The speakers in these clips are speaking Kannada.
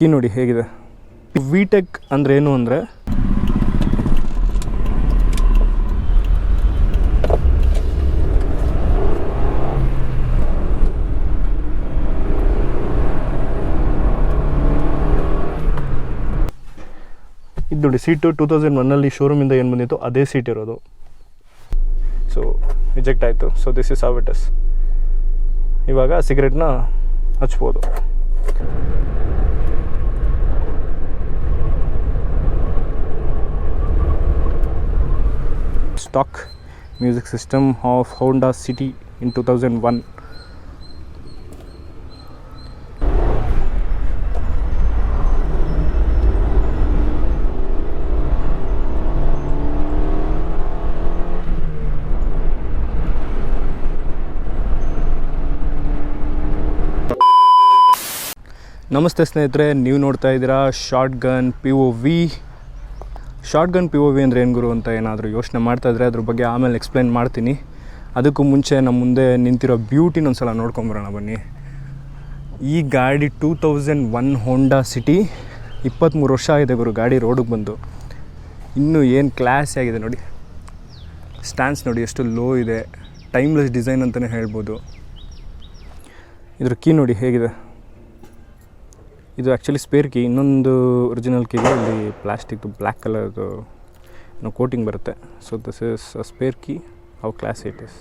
ಈ ನೋಡಿ ಹೇಗಿದೆ. ವಿಟೆಕ್ ಅಂದರೆ ಏನು ಅಂದರೆ ಇದು ನೋಡಿ ಸೀಟು 2001 ಶೋರೂಮಿಂದ ಏನು ಬಂದಿತ್ತು ಅದೇ ಸೀಟ್ ಇರೋದು. ಸೊ ರಿಜೆಕ್ಟ್ ಆಯಿತು. So this is how it is. ಇವಾಗ ಸಿಗರೆಟ್ನ ಹಚ್ಬೋದು. Stock music system of Honda City in 2001. ನಮಸ್ತೆ ಸ್ನೇಹಿತರೆ, ನೀವು ನೋಡ್ತಾ ಇದ್ದೀರಾ shotgun POV. Shotgun POV ಅಂದರೆ ಏನು ಗುರು ಅಂತ ಏನಾದರೂ ಯೋಚನೆ ಮಾಡ್ತಾ ಇದ್ರೆ ಅದ್ರ ಬಗ್ಗೆ ಆಮೇಲೆ ಎಕ್ಸ್ಪ್ಲೈನ್ ಮಾಡ್ತೀನಿ. ಅದಕ್ಕೂ ಮುಂಚೆ ನಮ್ಮ ಮುಂದೆ ನಿಂತಿರೋ ಬ್ಯೂಟಿನ ಒಂದು ಸಲ ನೋಡ್ಕೊಂಬರೋಣ ಬನ್ನಿ. ಈ ಗಾಡಿ 2001 ಹೋಂಡಾ ಸಿಟಿ. 23 ವರ್ಷ ಆಗಿದೆ ಗುರು ಗಾಡಿ ರೋಡಿಗೆ ಬಂದು. ಇನ್ನೂ ಏನು ಕ್ಲಾಸ್ ಆಗಿದೆ ನೋಡಿ. ಸ್ಟ್ಯಾನ್ಸ್ ನೋಡಿ ಎಷ್ಟು ಲೋ ಇದೆ. ಟೈಮ್ಲೆಸ್ ಡಿಸೈನ್ ಅಂತಲೇ ಹೇಳ್ಬೋದು. ಇದ್ರ ಕೀ ನೋಡಿ ಹೇಗಿದೆ. ಇದು ಆ್ಯಕ್ಚುಲಿ ಸ್ಪೇರ್ ಕೀ. ಇನ್ನೊಂದು ಒರಿಜಿನಲ್ ಕೀಗೆ ಇಲ್ಲಿ ಪ್ಲಾಸ್ಟಿಕ್ದು ಬ್ಲ್ಯಾಕ್ ಕಲರ್ದು ಕೋಟಿಂಗ್ ಬರುತ್ತೆ. So this is a spare key. How class it is.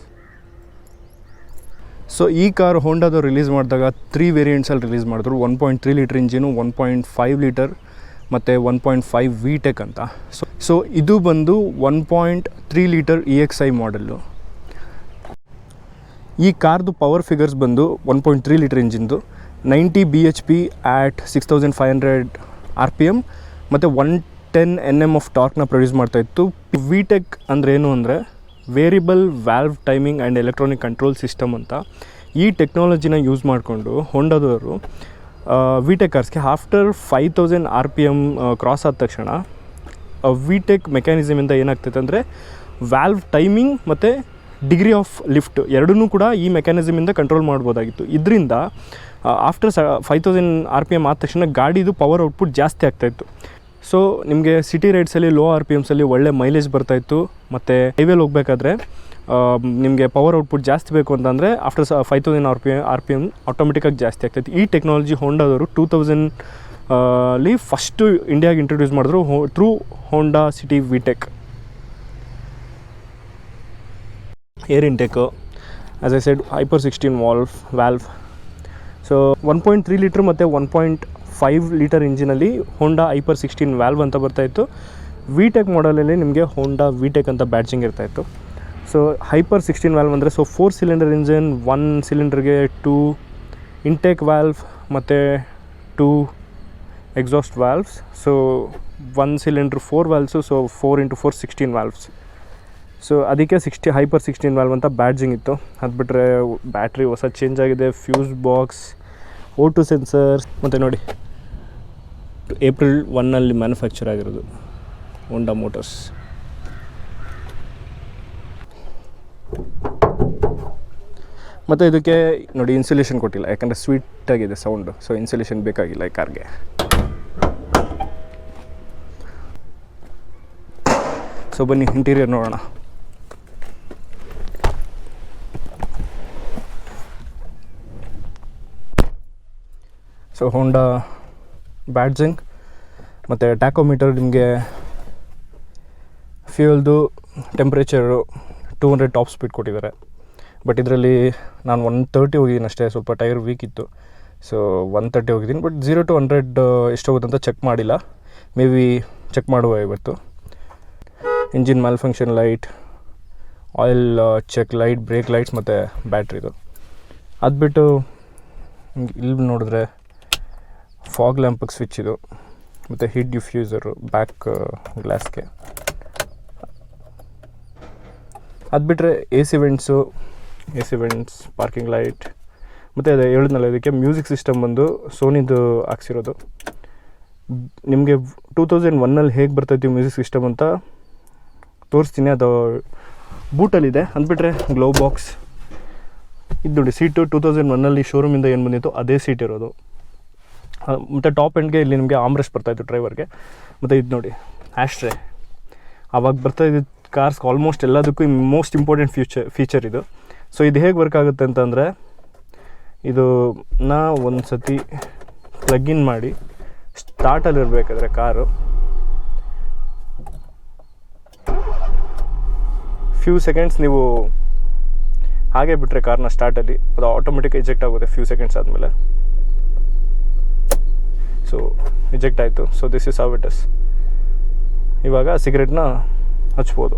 So ಈ ಕಾರ್ ಹೋಂಡಾದವ್ರು ರಿಲೀಸ್ ಮಾಡಿದಾಗ 3 ವೇರಿಯಂಟ್ಸಲ್ಲಿ ರಿಲೀಸ್ ಮಾಡಿದ್ರು. 1.3 ಲೀಟ್ರ್ ಇಂಜಿನು, 1.5 ಲೀಟರ್ ಮತ್ತು 1.5 ವಿಟೆಕ್ ಅಂತ. ಸೊ ಇದು ಬಂದು 1.3 ಲೀಟರ್ EXI ಮಾಡೆಲ್ಲು. ಈ ಕಾರ್ದು ಪವರ್ ಫಿಗರ್ಸ್ ಬಂದು 1.3 ಲೀಟರ್ ಇಂಜಿನ್ದು, 90 bhp at 6500 RPM ಮತ್ತು 110 Nm ಆಫ್ ಟಾರ್ಕ್ನ ಪ್ರೊಡ್ಯೂಸ್ ಮಾಡ್ತಾಯಿತ್ತು. ವಿಟೆಕ್ ಅಂದರೆ ಏನು ಅಂದರೆ variable valve timing and electronic control system ಅಂತ. ಈ ಟೆಕ್ನಾಲಜಿನ ಯೂಸ್ ಮಾಡಿಕೊಂಡು ಹೋಂಡಾದವರು ವಿಟೆಕ್ ಕಾರ್ಸ್ಗೆ ಆಫ್ಟರ್ 5000 RPM ಕ್ರಾಸ್ ಆದ ತಕ್ಷಣ ವಿಟೆಕ್ ಮೆಕ್ಯಾನಿಸಮಿಂದ ಏನಾಗ್ತೈತೆ ಅಂದರೆ ವ್ಯಾಲ್ವ್ ಟೈಮಿಂಗ್ ಮತ್ತು ಡಿಗ್ರಿ ಆಫ್ ಲಿಫ್ಟ್ ಎರಡನ್ನೂ ಕೂಡ ಈ ಮೆಕ್ಯಾನಿಸಮಿಂದ ಕಂಟ್ರೋಲ್ ಮಾಡ್ಬೋದಾಗಿತ್ತು. ಇದರಿಂದ ಆಫ್ಟರ್ 5000 RPM ಆದ ತಕ್ಷಣ ಗಾಡಿದು ಪವರ್ ಔಟ್ಪುಟ್ ಜಾಸ್ತಿ ಆಗ್ತಾಯಿತ್ತು. ಸೊ ನಿಮಗೆ ಸಿಟಿ ರೈಡ್ಸಲ್ಲಿ ಲೋ RPMಸಲ್ಲಿ ಒಳ್ಳೆ ಮೈಲೇಜ್ ಬರ್ತಾಯಿತ್ತು. ಮತ್ತು ಹೈವೇಲಿ ಹೋಗಬೇಕಾದ್ರೆ ನಿಮಗೆ ಪವರ್ ಔಟ್ಪುಟ್ ಜಾಸ್ತಿ ಬೇಕು ಅಂತಂದರೆ ಆಫ್ಟರ್ 5000 RPM ಆಟೋಮೆಟಿಕ್ಕಾಗಿ ಜಾಸ್ತಿ ಆಗ್ತಾಯಿತ್ತು. ಈ ಟೆಕ್ನಾಲಜಿ ಹೋಂಡಾದವರು 2000 ಫಸ್ಟು ಇಂಡಿಯಾಗೆ ಇಂಟ್ರೊಡ್ಯೂಸ್ ಮಾಡಿದ್ರು through Honda City VTEC. Air intake as I said hyper 16 valve. So 1.3 litre ಮತ್ತು 1.5 ಲೀಟರ್ ಇಂಜಿನಲ್ಲಿ ಹೋಂಡಾ ಹೈಪರ್ 16 ವ್ಯಾಲ್ವ್ ಅಂತ ಬರ್ತಾಯಿತ್ತು. ವಿಟೆಕ್ ಮಾಡಲಲ್ಲಿ ನಿಮಗೆ ಹೋಂಡಾ ವಿಟೆಕ್ ಅಂತ ಬ್ಯಾಡ್ಜಿಂಗ್ ಇರ್ತಾಯಿತ್ತು. ಸೊ ಹೈಪರ್ 16 ವ್ಯಾಲ್ವ್ ಅಂದರೆ 4 ಸಿಲಿಂಡರ್ ಇಂಜಿನ್, 1 ಸಿಲಿಂಡರ್ಗೆ 2 ಇಂಟೇಕ್ ವ್ಯಾಲ್ವ್ ಮತ್ತು 2 exhaust valves. So 1 cylinder 4 valves. So 4 × 4 16 valves. So ಅದಕ್ಕೆ ಹೈಪರ್ 16 ವ್ಯಾಲ್ವ್ ಅಂತ ಬ್ಯಾಡ್ಜಿಂಗ್ ಇತ್ತು. ಅದು ಬಿಟ್ಟರೆ ಬ್ಯಾಟ್ರಿ ಹೊಸ ಚೇಂಜ್ ಆಗಿದೆ, ಫ್ಯೂಸ್ ಬಾಕ್ಸ್, O2 ಸೆನ್ಸರ್ಸ್. ಮತ್ತು ನೋಡಿ April 1 ಮ್ಯಾನುಫ್ಯಾಕ್ಚರ್ ಆಗಿರೋದು ಹೋಂಡಾ ಮೋಟರ್ಸ್. ಮತ್ತು ಇದಕ್ಕೆ ನೋಡಿ ಇನ್ಸುಲೇಷನ್ ಕೊಟ್ಟಿಲ್ಲ, ಯಾಕಂದರೆ ಸ್ವೀಟಾಗಿದೆ ಸೌಂಡು. ಸೊ ಇನ್ಸುಲೇಷನ್ ಬೇಕಾಗಿಲ್ಲ ಈ ಕಾರ್ಗೆ. ಸೊ ಬನ್ನಿ ಇಂಟೀರಿಯರ್ ನೋಡೋಣ. ಸೊ ಹೋಂಡಾ ಬ್ಯಾಡ್ಜಿಂಗ್ ಮತ್ತು ಟ್ಯಾಕೋಮೀಟರ್. ನಿಮಗೆ ಫ್ಯೂಯಲ್ದು ಟೆಂಪ್ರೇಚರು 200 ಟಾಪ್ ಸ್ಪೀಡ್ ಕೊಟ್ಟಿದ್ದಾರೆ. ಬಟ್ ಇದರಲ್ಲಿ ನಾನು 130 ಹೋಗಿದ್ದೀನಿ ಅಷ್ಟೇ. ಸ್ವಲ್ಪ ಟೈರ್ ವೀಕ್ ಇತ್ತು. ಸೊ 130 ಹೋಗಿದ್ದೀನಿ. ಬಟ್ 0 to 100 ಎಷ್ಟು ಹೋಗುತ್ತೆ ಅಂತ ಚೆಕ್ ಮಾಡಿಲ್ಲ. ಮೇ ಬಿ ಚೆಕ್ ಮಾಡುವ ಇವತ್ತು. Engine malfunction light, oil check light, brake lights ಮತ್ತು ಬ್ಯಾಟ್ರಿದು. ಅದು ಬಿಟ್ಟು ಇಲ್ಲಿ ನೋಡಿದ್ರೆ ಫಾಗ್ ಲ್ಯಾಂಪಿಗೆ ಸ್ವಿಚ್ ಇದು, ಮತ್ತು ಹೀಟ್ ಡಿಫ್ಯೂಸರು ಬ್ಯಾಕ್ ಗ್ಲಾಸ್ಗೆ. ಅದು ಬಿಟ್ಟರೆ AC ವೆಂಟ್ಸ್, ಪಾರ್ಕಿಂಗ್ ಲೈಟ್. ಮತ್ತು ಅದೇ ಹೇಳಿದ್ನಲ್ಲ, ಇದಕ್ಕೆ ಮ್ಯೂಸಿಕ್ ಸಿಸ್ಟಮ್ ಬಂದು ಸೋನಿದು ಹಾಕ್ಸಿರೋದು. ನಿಮಗೆ 2001 ಹೇಗೆ ಬರ್ತೈತಿ ಮ್ಯೂಸಿಕ್ ಸಿಸ್ಟಮ್ ಅಂತ ತೋರಿಸ್ತೀನಿ. ಅದು ಬೂಟಲ್ಲಿದೆ. ಅಂದ್ಬಿಟ್ರೆ ಗ್ಲೋ ಬಾಕ್ಸ್. ಇದು ನೋಡಿ ಸೀಟು 2001 ಶೋರೂಮಿಂದ ಏನು ಬಂದಿತ್ತು ಅದೇ ಸೀಟ್ ಇರೋದು. ಮತ್ತು ಟಾಪ್ ಎಂಡ್ಗೆ ಇಲ್ಲಿ ನಿಮಗೆ ಆಮ್ರೆಸ್ಟ್ ಬರ್ತಾಯಿತ್ತು ಡ್ರೈವರ್ಗೆ. ಮತ್ತು ಇದು ನೋಡಿ ಆ್ಯಶ್ಟ್ರೇ, ಆವಾಗ ಬರ್ತಾಯಿದ್ದು ಕಾರ್ಸ್ ಆಲ್ಮೋಸ್ಟ್ ಎಲ್ಲದಕ್ಕೂ ಮೋಸ್ಟ್ ಇಂಪಾರ್ಟೆಂಟ್ ಫೀಚರ್ ಇದು. ಸೊ ಇದು ಹೇಗೆ ವರ್ಕ್ ಆಗುತ್ತೆ ಅಂತಂದರೆ, ಇದು ಒಂದು ಸತಿ ಪ್ಲಗ್ಇನ್ ಮಾಡಿ ಸ್ಟಾರ್ಟಲ್ಲಿರಬೇಕಾದ್ರೆ ಕಾರು ಫ್ಯೂ ಸೆಕೆಂಡ್ಸ್ ನೀವು ಹಾಗೆ ಬಿಟ್ಟರೆ ಕಾರ್ನ ಸ್ಟಾರ್ಟಲ್ಲಿ ಅದು ಆಟೋಮೆಟಿಕ್ ಎಜೆಕ್ಟ್ ಆಗುತ್ತೆ ಫ್ಯೂ ಸೆಕೆಂಡ್ಸ್ ಆದಮೇಲೆ. ಸೊ ಎಜೆಕ್ಟ್ ಆಯಿತು. So this is how it is. ಇವಾಗ ಸಿಗರೆಟ್ನ ಹಚ್ಬೋದು.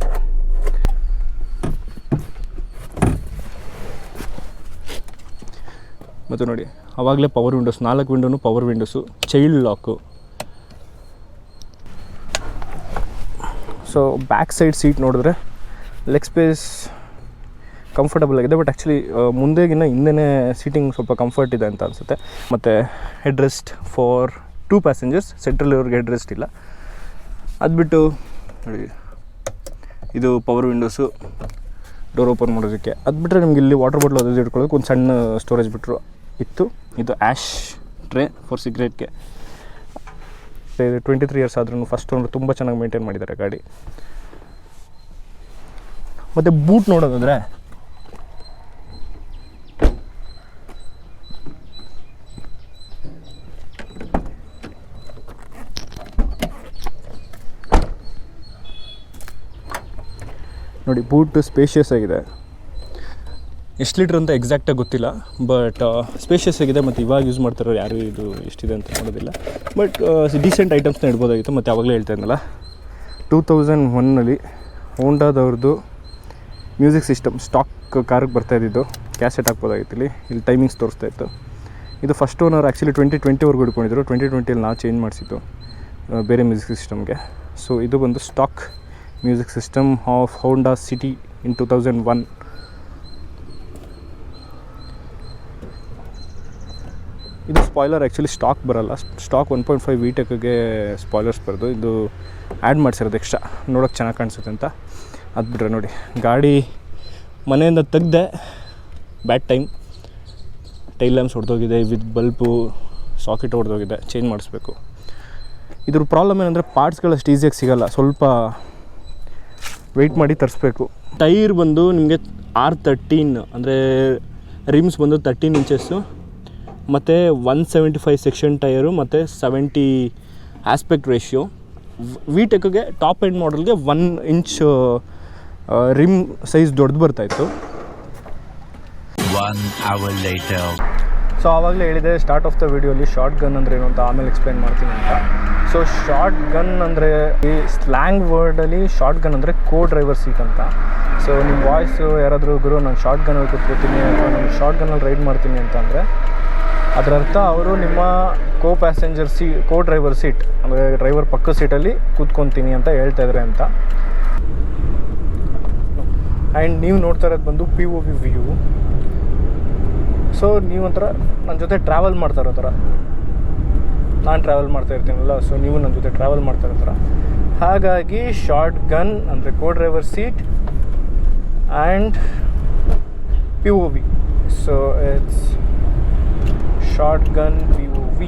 ಮತ್ತು ನೋಡಿ ಆವಾಗಲೇ ಪವರ್ ವಿಂಡೋಸ್, 4 ವಿಂಡೋನು power windows, child lock. So back side seat ನೋಡಿದ್ರೆ ಲೆಗ್ ಸ್ಪೇಸ್ ಕಂಫರ್ಟಬಲ್ ಆಗಿದೆ. ಬಟ್ ಆ್ಯಕ್ಚುಲಿ ಮುಂದೆಗಿನ್ನ ಹಿಂದೆ ಸೀಟಿಂಗ್ ಸ್ವಲ್ಪ ಕಂಫರ್ಟ್ ಇದೆ ಅಂತ ಅನಿಸುತ್ತೆ. ಮತ್ತು head rest for 2 passengers, central ಇವ್ರಿಗೆ ಹೆಡ್ ರೆಸ್ಟ್ ಇಲ್ಲ. ಅದು ಬಿಟ್ಟು ನೋಡಿ ಇದು ಪವರ್ ವಿಂಡೋಸು, ಡೋರ್ ಓಪನ್ ಮಾಡೋದಕ್ಕೆ. ಅದು ಬಿಟ್ಟರೆ ನಿಮ್ಗೆ ಇಲ್ಲಿ ವಾಟರ್ ಬಾಟ್ಲ್ ಅದು ಇಟ್ಕೊಳ್ಳೋಕೆ ಒಂದು ಸಣ್ಣ ಸ್ಟೋರೇಜ್ ಬಿಟ್ಟರು ಇತ್ತು. ಇದು ಆ್ಯಶ್ ಟ್ರೇ ಫಾರ್ ಸಿಗ್ರೇಟ್ಗೆ. ಇದು 23 ಇಯರ್ಸ್ ಆದ್ರೂ ಫಸ್ಟ್ ಓನರ್ ತುಂಬ ಚೆನ್ನಾಗಿ ಮೇಂಟೈನ್ ಮಾಡಿದ್ದಾರೆ ಗಾಡಿ. ಮತ್ತು ಬೂಟ್ ನೋಡೋದಾದರೆ ನೋಡಿ, ಬೂಟ್ ಸ್ಪೇಷಿಯಸ್ ಆಗಿದೆ. ಎಷ್ಟು ಲೀಟ್ರ್ ಅಂತ ಎಕ್ಸಾಕ್ಟಾಗಿ ಗೊತ್ತಿಲ್ಲ, ಬಟ್ ಸ್ಪೇಷಿಯಸ್ ಆಗಿದೆ. ಮತ್ತು ಇವಾಗ ಯೂಸ್ ಮಾಡ್ತಾರೋ ಯಾರು ಇದು ಎಷ್ಟಿದೆ ಅಂತ ನೋಡೋದಿಲ್ಲ. ಬಟ್ ಡೀಸೆಂಟ್ ಐಟಮ್ಸ್ನ ಇಡ್ಬೋದಾಗಿತ್ತು. ಮತ್ತು ಆವಾಗಲೇ ಹೇಳ್ತಾ ಇದ್ನಲ್ಲ, 2001 ಹೋಂಡಾದವ್ರದ್ದು ಮ್ಯೂಸಿಕ್ ಸಿಸ್ಟಮ್ ಸ್ಟಾಕ್ ಕಾರ್ಗೆ ಬರ್ತಾಯಿದ್ದು, ಕ್ಯಾಸೆಟ್ ಹಾಕ್ಬೋದಾಗಿತ್ತು. ಇಲ್ಲಿ ಟೈಮಿಂಗ್ಸ್ ತೋರಿಸ್ತಾ ಇತ್ತು. ಇದು ಫಸ್ಟ್ ಓನರ್ ಆ್ಯಕ್ಚುಲಿ 2020ವರೆಗೂ ಹಿಡ್ಕೊಂಡಿದ್ರು. 2020 ನಾವು ಚೇಂಜ್ ಮಾಡಿಸಿದ್ದು ಬೇರೆ ಮ್ಯೂಸಿಕ್ ಸಿಸ್ಟಮ್ಗೆ. ಸೊ ಇದು ಬಂದು stock music system of Honda City in 2001. ಇದು ಸ್ಪಾಯ್ಲರ್ ಆ್ಯಕ್ಚುಲಿ ಸ್ಟಾಕ್ ಬರೋಲ್ಲ. ಸ್ಟಾಕ್ 1.5 VTECಗೆ ಸ್ಪಾಯ್ಲರ್ಸ್ ಬರೋದು. ಇದು ಆ್ಯಡ್ ಮಾಡಿಸಿರೋದು ಎಕ್ಸ್ಟ್ರಾ, ನೋಡೋಕೆ ಚೆನ್ನಾಗಿ ಕಾಣಿಸುತ್ತೆ ಅಂತ. ಅದು ಬಿಟ್ಟರೆ ನೋಡಿ, ಗಾಡಿ ಮನೆಯಿಂದ ತೆಗ್ದೆ, ಬ್ಯಾಡ್ ಟೈಮ್, ಟೈಲ್ ಲ್ಯಾಂಪ್ಸ್ ಹೊಡೆದೋಗಿದೆ, ವಿತ್ ಬಲ್ಬು ಸಾಕೆಟ್ ಹೊಡೆದೋಗಿದೆ, ಚೇಂಜ್ ಮಾಡಿಸ್ಬೇಕು. ಇದ್ರ ಪ್ರಾಬ್ಲಮ್ ಏನಂದರೆ ಪಾರ್ಟ್ಸ್ಗಳಷ್ಟು ಈಸಿಯಾಗಿ ಸಿಗೋಲ್ಲ, ಸ್ವಲ್ಪ ವೆಯ್ಟ್ ಮಾಡಿ ತರಿಸ್ಬೇಕು. ಟೈರ್ ಬಂದು ನಿಮಗೆ R13 ಅಂದರೆ ರಿಮ್ಸ್ ಬಂದು 13 ಇಂಚಸ್ಸು, ಮತ್ತು 175 ಸೆಕ್ಷನ್ ಟೈರು, ಮತ್ತು 70 ಆಸ್ಪೆಕ್ಟ್ ರೇಷಿಯೋ. VTECಗೆ ಟಾಪ್ ಎಂಡ್ ಮಾಡಲ್ಗೆ 1 ಇಂಚ್ ರಿಮ್ ಸೈಜ್ ದೊಡ್ಡದು ಬರ್ತಾಯಿತ್ತು. 1 hour later. ಸೊ ಆವಾಗಲೇ ಹೇಳಿದೆ ಸ್ಟಾರ್ಟ್ ಆಫ್ ದ ವಿಡಿಯೋಲಿ ಶಾರ್ಟ್ ಗನ್ ಅಂದರೆ ಏನು ಅಂತ, ಆಮೇಲೆ ಎಕ್ಸ್ಪ್ಲೈನ್ ಮಾಡ್ತೀನಿ ಅಂತ. ಸೊ ಶಾರ್ಟ್ ಗನ್ ಅಂದರೆ ಈ ಸ್ಲ್ಯಾಂಗ್ ವರ್ಡಲ್ಲಿ ಶಾರ್ಟ್ ಗನ್ ಅಂದರೆ ಕೋ ಡ್ರೈವರ್ ಸೀಟ್ ಅಂತ. ಸೊ ನಿಮ್ಮ ವಾಯ್ಸು ಯಾರಾದರೂ ಗುರು ನಾನು ಶಾರ್ಟ್ ಗನ್ನಲ್ಲಿ ಕೂತ್ಕೋತೀನಿ ಅಥವಾ ನಾನು ಶಾರ್ಟ್ ಗನ್ನಲ್ಲಿ ರೈಡ್ ಮಾಡ್ತೀನಿ ಅಂತಂದರೆ ಅದರ ಅರ್ಥ ಅವರು ನಿಮ್ಮ ಕೋ ಡ್ರೈವರ್ ಸೀಟ್ ಅಂದರೆ ಡ್ರೈವರ್ ಪಕ್ಕದ ಸೀಟಲ್ಲಿ ಕೂತ್ಕೊತೀನಿ ಅಂತ ಹೇಳ್ತಾಯಿದ್ರೆ ಅಂತ. ಆ್ಯಂಡ್ ನೀವು ನೋಡ್ತಾ ಇರೋದು ಬಂದು POV ವ್ಯೂ. ಸೊ ನೀವೊಂಥರ ನನ್ನ ಜೊತೆ ಟ್ರಾವೆಲ್ ಮಾಡ್ತಾ ಇರೋ ಥರ, ನಾನು ಟ್ರಾವೆಲ್ ಮಾಡ್ತಾ ಇರ್ತೀನಲ್ಲ, ಸೊ ನೀವು ನನ್ನ ಜೊತೆ ಟ್ರಾವೆಲ್ ಮಾಡ್ತಾ ಇರೋ ಥರ. ಹಾಗಾಗಿ ಶಾರ್ಟ್ ಗನ್ ಅಂದರೆ co driver seat and POV. So it's shotgun POV.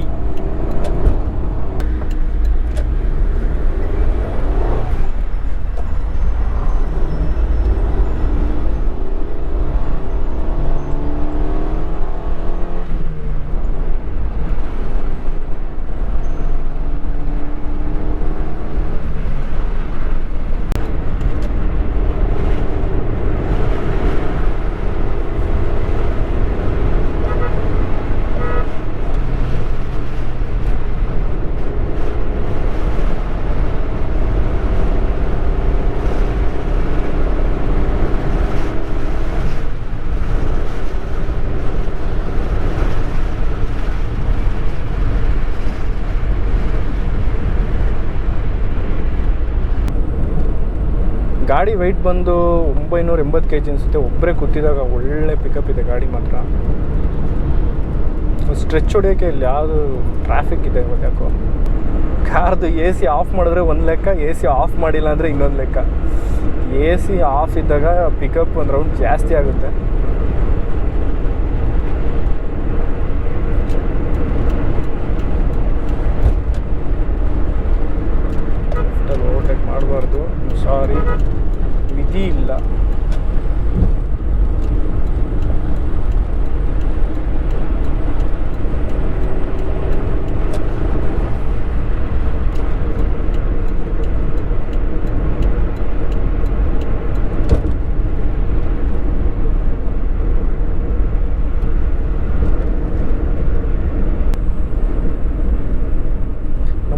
ಗಾಡಿ ವೆಯ್ಟ್ ಬಂದು 980 kg ಅನಿಸುತ್ತೆ. ಒಬ್ಬರೇ ಕೂತಿದಾಗ ಒಳ್ಳೆ ಪಿಕಪ್ ಇದೆ ಗಾಡಿ ಮಾತ್ರ. ಸ್ಟ್ರೆಚ್ ಹೊಡಿಯೋಕ್ಕೆ ಇಲ್ಲಿ ಯಾವುದು ಟ್ರಾಫಿಕ್ ಇದೆ ಇವತ್ತು ಯಾಕೋ. ಕಾರ್ದು AC ಆಫ್ ಮಾಡಿದ್ರೆ ಒಂದು ಲೆಕ್ಕ, AC ಆಫ್ ಮಾಡಿಲ್ಲ ಅಂದರೆ ಇನ್ನೊಂದು ಲೆಕ್ಕ. AC ಆಫ್ ಇದ್ದಾಗ ಪಿಕಪ್ ಒಂದು ರೌಂಡ್ ಜಾಸ್ತಿ ಆಗುತ್ತೆ. ಸಾರಿ, ವಿಧಿ ಇಲ್ಲ.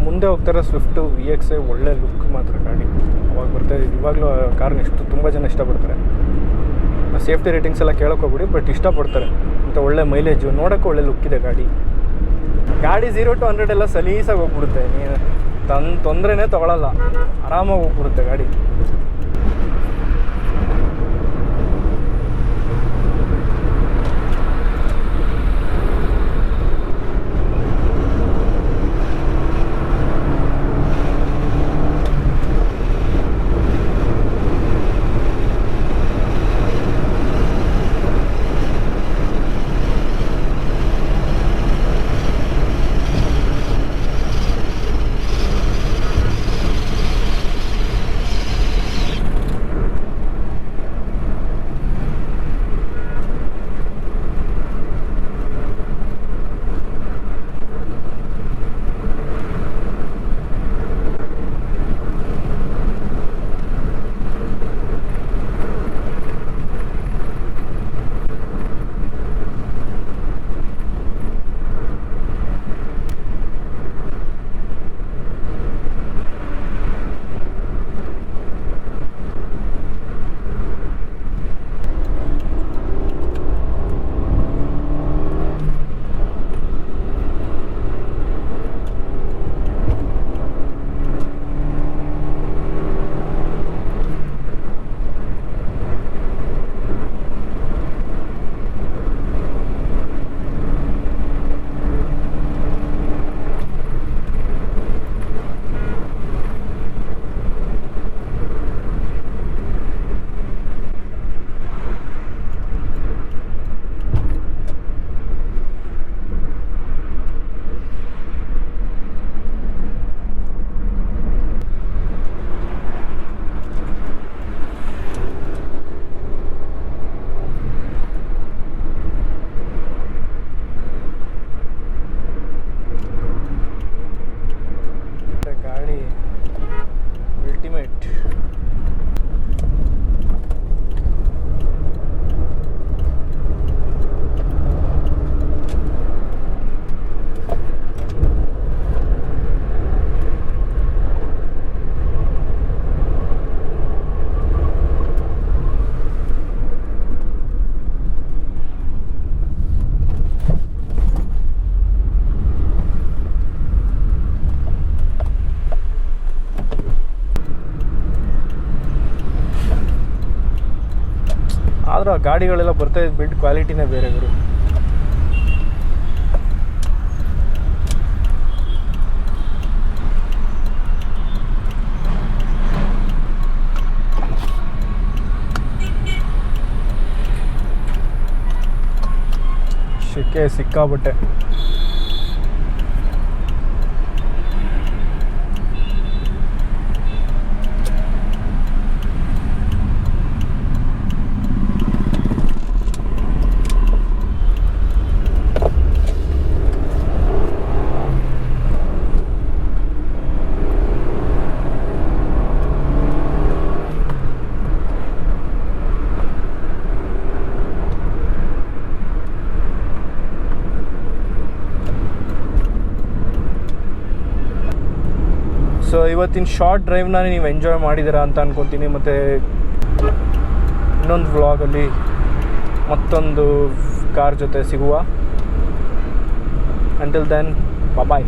ಮುಂದೆ ಹೋಗ್ತಾರೆ ಸ್ವಿಫ್ಟು VX ಒಳ್ಳೆ ಲುಕ್ ಮಾತ್ರ ಗಾಡಿ ಅವಾಗ ಬರ್ತಾಯಿದೆ. ಇವಾಗಲೂ ಕಾರ್ನ ತುಂಬ ಜನ ಇಷ್ಟಪಡ್ತಾರೆ. ಸೇಫ್ಟಿ ರೇಟಿಂಗ್ಸ್ ಎಲ್ಲ ಕೇಳೋಕ್ಕೋಗ್ಬಿಡಿ, ಬಟ್ ಇಷ್ಟಪಡ್ತಾರೆ. ಮತ್ತು ಒಳ್ಳೆ ಮೈಲೇಜು, ನೋಡೋಕ್ಕೂ ಒಳ್ಳೆ ಲುಕ್ ಇದೆ ಗಾಡಿ. 0 to 100 ಎಲ್ಲ ಸಲೀಸಾಗಿ ಹೋಗ್ಬಿಡುತ್ತೆ. ನೀನು ತೊಂದರೆನೇ ತೊಗೊಳಲ್ಲ, ಆರಾಮಾಗಿ ಹೋಗ್ಬಿಡುತ್ತೆ ಗಾಡಿ. ಆದರೂ ಆ ಗಾಡಿಗಳೆಲ್ಲ ಬರ್ತಾಯಿದ್ದು ಬಿಲ್ಡ್ ಕ್ವಾಲಿಟಿನೇ ಬೇರೆ ಗುರು. ಶೆಕೆ ಸಿಕ್ಕಾಬಟ್ಟೆ. ಸೊ ಇವತ್ತಿನ ಶಾರ್ಟ್ ಡ್ರೈವ್ನ ನೀವು ಎಂಜಾಯ್ ಮಾಡಿದ್ದೀರಾ ಅಂತ ಅನ್ಕೊತೀನಿ. ಮತ್ತು ಇನ್ನೊಂದು ವ್ಲಾಗಲ್ಲಿ ಮತ್ತೊಂದು ಕಾರ್ ಜೊತೆ ಸಿಗುವ. ಅಂಟಿಲ್ ದೆನ್ ಬಾಯ್.